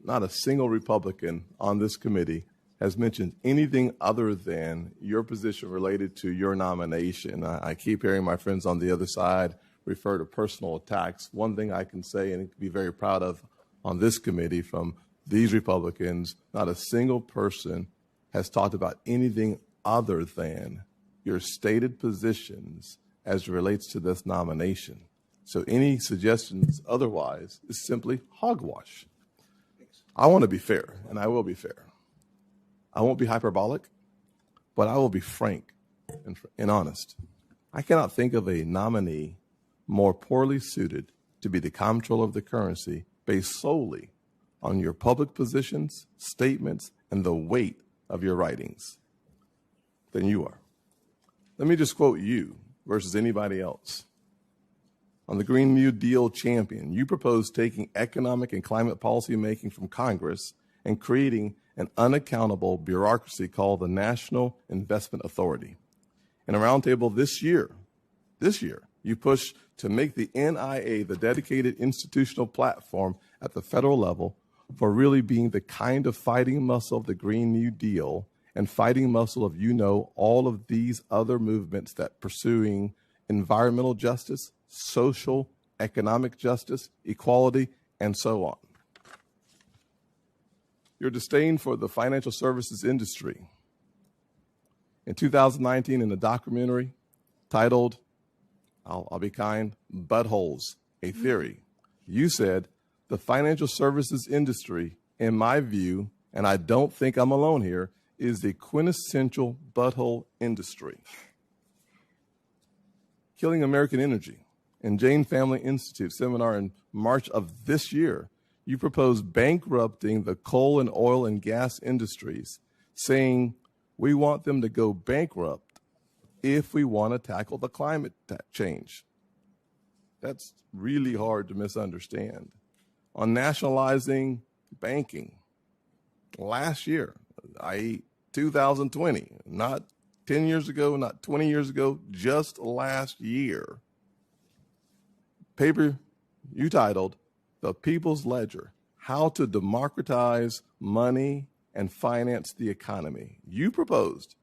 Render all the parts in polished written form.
not a single Republican on this committee has mentioned anything other than your position related to your nomination. I keep hearing my friends on the other side refer to personal attacks. One thing I can say and be very proud of on this committee from these Republicans, not a single person has talked about anything other than your stated positions as it relates to this nomination. So any suggestions otherwise is simply hogwash. I want to be fair, and I will be fair. I won't be hyperbolic, but I will be frank and honest. I cannot think of a nominee more poorly suited to be the comptroller of the currency based solely on your public positions, statements, and the weight of your writings than you are. Let me just quote you versus anybody else. On the Green New Deal champion, you proposed taking economic and climate policy making from Congress and creating an unaccountable bureaucracy called the National Investment Authority. In a roundtable this year, you pushed to make the NIA the dedicated institutional platform at the federal level for really being the kind of fighting muscle of the Green New Deal and fighting muscle of, all of these other movements that pursuing environmental justice, social, economic justice, equality, and so on. Your disdain for the financial services industry. In 2019, in a documentary titled, I'll be kind, Buttholes, A Theory, you said, the financial services industry, in my view, and I don't think I'm alone here, is the quintessential butthole industry. Killing American Energy. In Jane Family Institute seminar in March of this year, you proposed bankrupting the coal and oil and gas industries, saying we want them to go bankrupt if we want to tackle the climate change. That's really hard to misunderstand. On nationalizing banking, last year, i.e. 2020, not 10 years ago, not 20 years ago, just last year, paper you titled The People's Ledger, How to Democratize Money and Finance the Economy. You proposed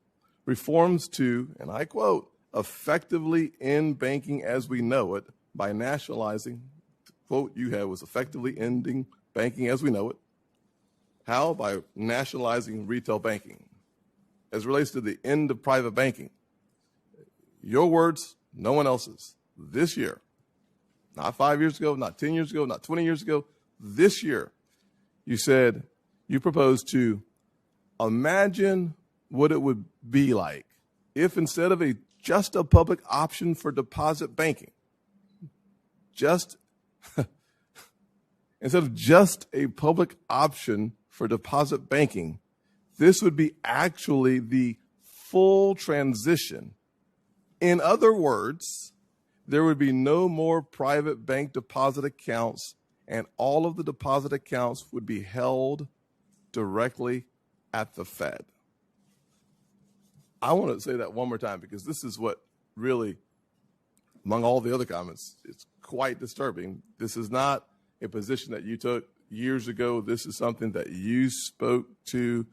reforms to, and I quote, effectively end banking as we know it by nationalizing, the quote you had was effectively ending banking as we know it. How? By nationalizing retail banking. As it relates to the end of private banking, your words, no one else's. This year, not 5 years ago, not 10 years ago, not 20 years ago, this year, you said you proposed to imagine what it would be like if instead of just a public option for deposit banking, instead of just a public option for deposit banking, this would be actually the full transition. In other words, there would be no more private bank deposit accounts, and all of the deposit accounts would be held directly at the Fed. I want to say that one more time because this is what really, among all the other comments, it's quite disturbing. This is not a position that you took years ago. This is something that you spoke to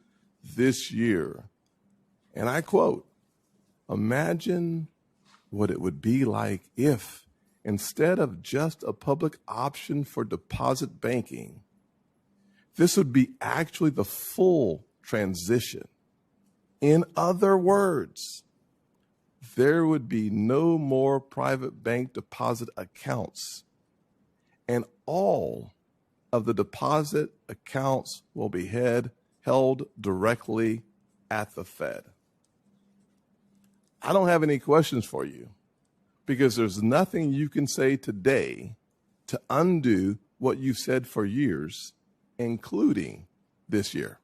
this year. And I quote, imagine what it would be like if, instead of just a public option for deposit banking, this would be actually the full transition. In other words, there would be no more private bank deposit accounts, and all of the deposit accounts will be held directly at the Fed. I don't have any questions for you because there's nothing you can say today to undo what you've said for years, including this year.